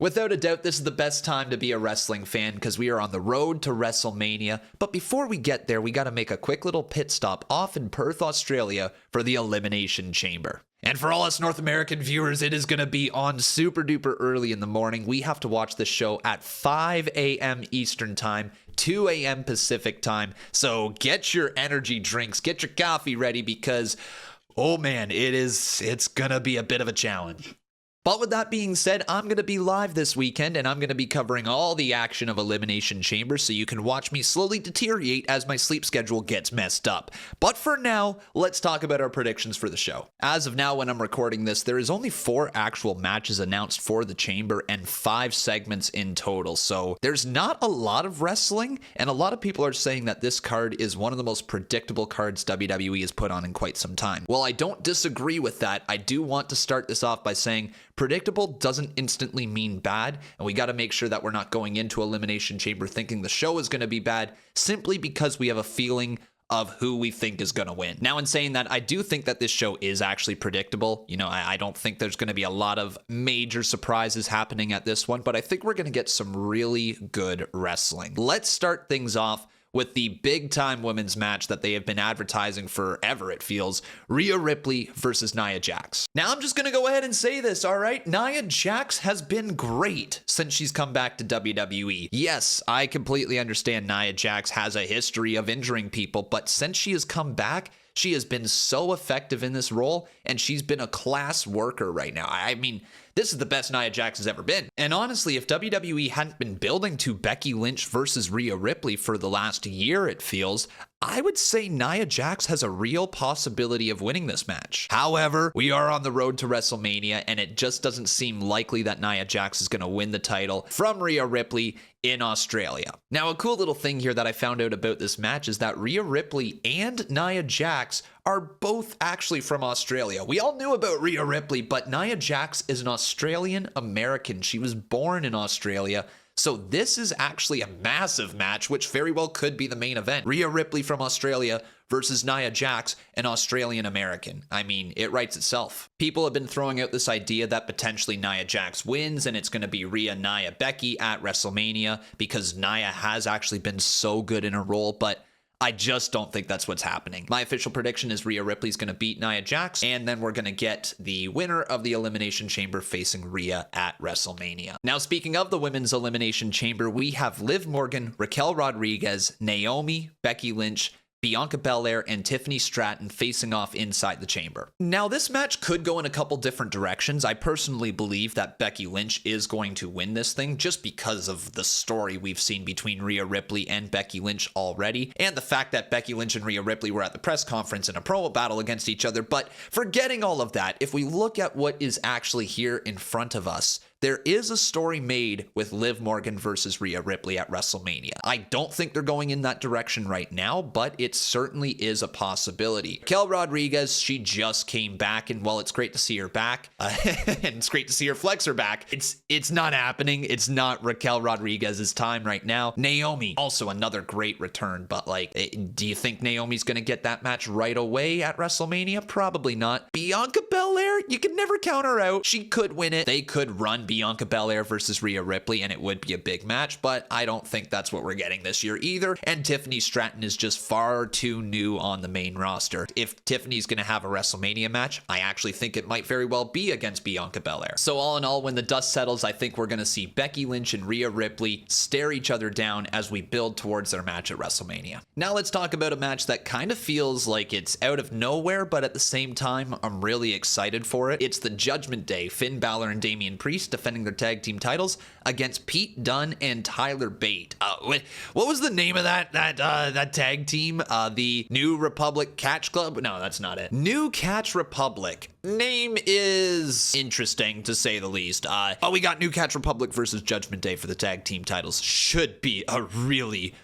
Without a doubt, this is the best time to be a wrestling fan because we are on the road to WrestleMania. But before we get there, we got to make a quick little pit stop off in Perth, Australia for the Elimination Chamber. And for all us North American viewers, it is going to be on super duper early in the morning. We have to watch the show at 5 a.m. Eastern Time, 2 a.m. Pacific Time. So get your energy drinks, get your coffee ready because, oh man, it's going to be a bit of a challenge. But with that being said, I'm going to be live this weekend, and I'm going to be covering all the action of Elimination Chamber, so you can watch me slowly deteriorate as my sleep schedule gets messed up. But for now, let's talk about our predictions for the show. As of now, when I'm recording this, there is only 4 actual matches announced for the Chamber and 5 segments in total, so there's not a lot of wrestling, and a lot of people are saying that this card is one of the most predictable cards WWE has put on in quite some time. While I don't disagree with that, I do want to start this off by saying predictable doesn't instantly mean bad, and we got to make sure that we're not going into Elimination Chamber thinking the show is going to be bad simply because we have a feeling of who we think is going to win. Now, in saying that, I do think that this show is actually predictable. You know, I don't think there's going to be a lot of major surprises happening at this one, but I think we're going to get some really good wrestling. Let's start things off with the big-time women's match that they have been advertising forever, it feels. Rhea Ripley versus Nia Jax. Now, I'm just going to go ahead and say this, all right? Nia Jax has been great since she's come back to WWE. Yes, I completely understand Nia Jax has a history of injuring people, but since she has come back, she has been so effective in this role, and she's been a class worker right now. I mean, this is the best Nia Jax has ever been. And honestly, if WWE hadn't been building to Becky Lynch versus Rhea Ripley for the last year, it feels, I would say Nia Jax has a real possibility of winning this match. However, we are on the road to WrestleMania, and it just doesn't seem likely that Nia Jax is going to win the title from Rhea Ripley in Australia. Now, a cool little thing here that I found out about this match is that Rhea Ripley and Nia Jax are both actually from Australia. We all knew about Rhea Ripley, but Nia Jax is an Australian American. She was born in Australia. So this is actually a massive match, which very well could be the main event. Rhea Ripley from Australia versus Nia Jax, an Australian American. I mean, it writes itself. People have been throwing out this idea that potentially Nia Jax wins and it's going to be Rhea, Nia, Becky at WrestleMania because Nia has actually been so good in her role, but I just don't think that's what's happening. My official prediction is Rhea Ripley's going to beat Nia Jax, and then we're going to get the winner of the Elimination Chamber facing Rhea at WrestleMania. Now, speaking of the Women's Elimination Chamber, we have Liv Morgan, Raquel Rodriguez, Naomi, Becky Lynch, Bianca Belair, and Tiffany Stratton facing off inside the chamber. Now, this match could go in a couple different directions. I personally believe that Becky Lynch is going to win this thing just because of the story we've seen between Rhea Ripley and Becky Lynch already, and the fact that Becky Lynch and Rhea Ripley were at the press conference in a promo battle against each other. But forgetting all of that, if we look at what is actually here in front of us, there is a story made with Liv Morgan versus Rhea Ripley at WrestleMania. I don't think they're going in that direction right now, but it certainly is a possibility. Raquel Rodriguez, she just came back, and while it's great to see her back, and it's great to see her flex her back, it's not happening. It's not Raquel Rodriguez's time right now. Naomi, also another great return, but like, do you think Naomi's going to get that match right away at WrestleMania? Probably not. Bianca Belair, you can never count her out. She could win it. They could run Bianca Belair versus Rhea Ripley, and it would be a big match, but I don't think that's what we're getting this year either, and Tiffany Stratton is just far too new on the main roster. If Tiffany's going to have a WrestleMania match, I actually think it might very well be against Bianca Belair. So all in all, when the dust settles, I think we're going to see Becky Lynch and Rhea Ripley stare each other down as we build towards their match at WrestleMania. Now let's talk about a match that kind of feels like it's out of nowhere, but at the same time, I'm really excited for it. It's the Judgment Day, Finn Balor and Damian Priest defending their tag team titles against Pete Dunne and Tyler Bate. What was the name of that tag team? The New Republic Catch Club? No, that's not it. New Catch Republic. Name is interesting, to say the least. We got New Catch Republic versus Judgment Day for the tag team titles. Should be a really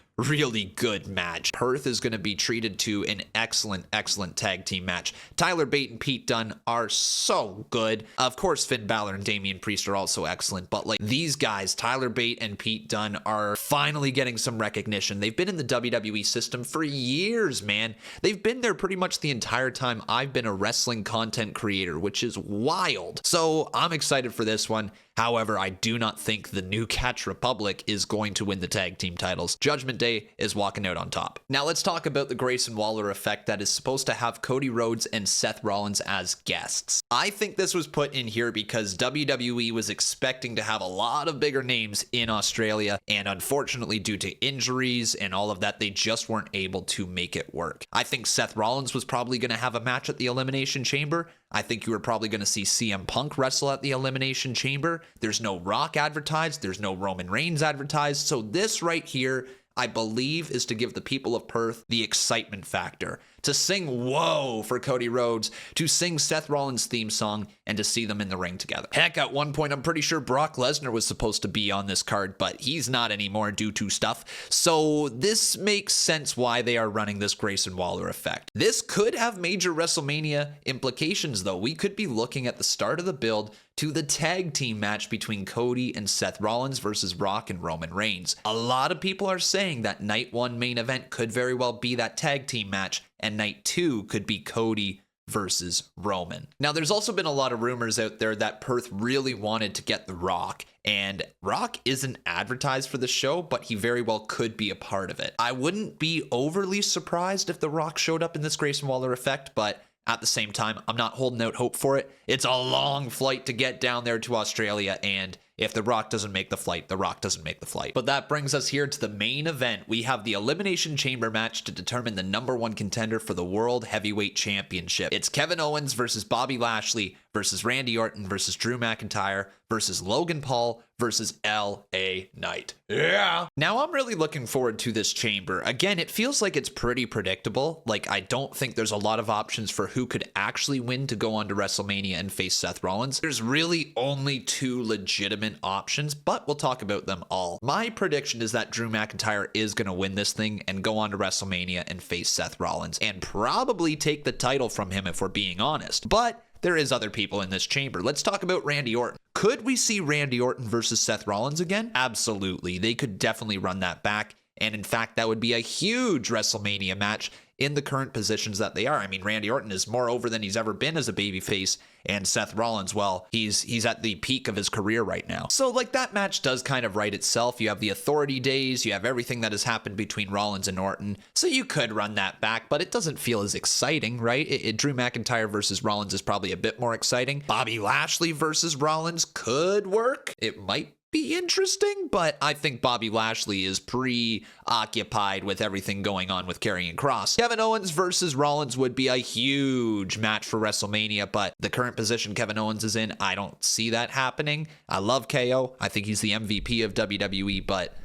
good match. Perth is going to be treated to an excellent tag team match. Tyler Bate and Pete Dunne are so good. Of course, Finn Balor and Damian Priest are also excellent, but like these guys, Tyler Bate and Pete Dunne, are finally getting some recognition. They've been in the WWE system for years, man. They've been there pretty much the entire time I've been a wrestling content creator, which is wild. So I'm excited for this one. However, I do not think the new Catch Republic is going to win the tag team titles. Judgment Day is walking out on top. Now let's talk about the Grayson Waller effect that is supposed to have Cody Rhodes and Seth Rollins as guests. I think this was put in here because WWE was expecting to have a lot of bigger names in Australia, and unfortunately due to injuries and all of that, they just weren't able to make it work. I think Seth Rollins was probably going to have a match at the Elimination Chamber. I think you were probably going to see CM Punk wrestle at the Elimination Chamber. There's no Rock advertised. There's no Roman Reigns advertised. So this right here, I believe, is to give the people of Perth the excitement factor. To sing "Whoa" for Cody Rhodes, to sing Seth Rollins' theme song, and to see them in the ring together. Heck, at one point, I'm pretty sure Brock Lesnar was supposed to be on this card, but he's not anymore due to stuff. So this makes sense why they are running this Grayson Waller effect. This could have major WrestleMania implications, though. We could be looking at the start of the build to the tag team match between Cody and Seth Rollins versus Rock and Roman Reigns. A lot of people are saying that night 1 main event could very well be that tag team match, and night 2 could be Cody versus Roman. Now, there's also been a lot of rumors out there that Perth really wanted to get The Rock, and Rock isn't advertised for the show, but he very well could be a part of it. I wouldn't be overly surprised if The Rock showed up in this Grayson Waller effect, but at the same time, I'm not holding out hope for it. It's a long flight to get down there to Australia, and if The Rock doesn't make the flight, The Rock doesn't make the flight. But that brings us here to the main event. We have the Elimination Chamber match to determine the #1 contender for the World Heavyweight Championship. It's Kevin Owens versus Bobby Lashley versus Randy Orton versus Drew McIntyre versus Logan Paul versus LA Knight. Yeah. Now, I'm really looking forward to this chamber. Again, it feels like it's pretty predictable. Like, I don't think there's a lot of options for who could actually win to go on to WrestleMania and face Seth Rollins. There's really only 2 legitimate options, but we'll talk about them all. My prediction is that Drew McIntyre is going to win this thing and go on to WrestleMania and face Seth Rollins and probably take the title from him if we're being honest. But there is other people in this chamber. Let's talk about Randy Orton. Could we see Randy Orton versus Seth Rollins again? Absolutely. They could definitely run that back. And in fact, that would be a huge WrestleMania match in the current positions that they are. I mean, Randy Orton is more over than he's ever been as a babyface, and Seth Rollins, well, he's at the peak of his career right now. So, like, that match does kind of write itself. You have the Authority days, you have everything that has happened between Rollins and Orton, so you could run that back, but it doesn't feel as exciting, right? Drew McIntyre versus Rollins is probably a bit more exciting. Bobby Lashley versus Rollins could work. It might be interesting, but I think Bobby Lashley is preoccupied with everything going on with Karrion Kross. Kevin Owens versus Rollins would be a huge match for WrestleMania, but the current position Kevin Owens is in, I don't see that happening. I love KO. I think he's the MVP of WWE, but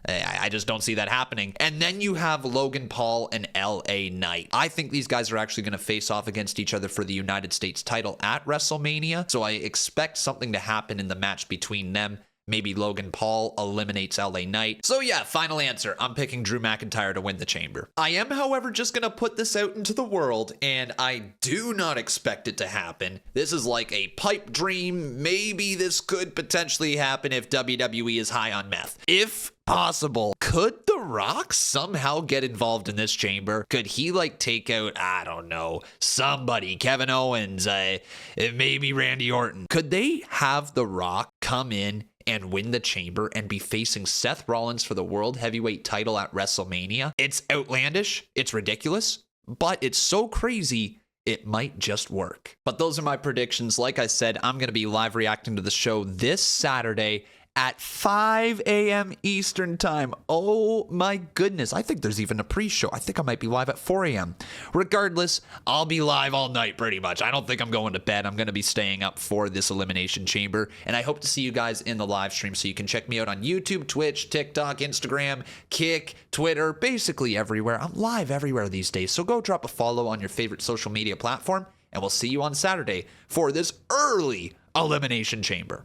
I just don't see that happening. And then you have Logan Paul and LA Knight. I think these guys are actually going to face off against each other for the United States title at WrestleMania, so I expect something to happen in the match between them. Maybe Logan Paul eliminates LA Knight. So yeah, final answer. I'm picking Drew McIntyre to win the chamber. I am, however, just going to put this out into the world, and I do not expect it to happen. This is like a pipe dream. Maybe this could potentially happen if WWE is high on meth. If possible, could The Rock somehow get involved in this chamber? Could he, like, take out, I don't know, somebody, Kevin Owens, maybe Randy Orton? Could they have The Rock come in and win the chamber and be facing Seth Rollins for the World Heavyweight title at WrestleMania? It's outlandish, it's ridiculous, but it's so crazy, it might just work. But those are my predictions. Like I said, I'm going to be live reacting to the show this Saturday at 5 a.m. Eastern time. Oh my goodness. I think there's even a pre-show. I think I might be live at 4 a.m. Regardless, I'll be live all night pretty much. I don't think I'm going to bed. I'm going to be staying up for this Elimination Chamber. And I hope to see you guys in the live stream. So you can check me out on YouTube, Twitch, TikTok, Instagram, Kick, Twitter, basically everywhere. I'm live everywhere these days. So go drop a follow on your favorite social media platform. And we'll see you on Saturday for this early Elimination Chamber.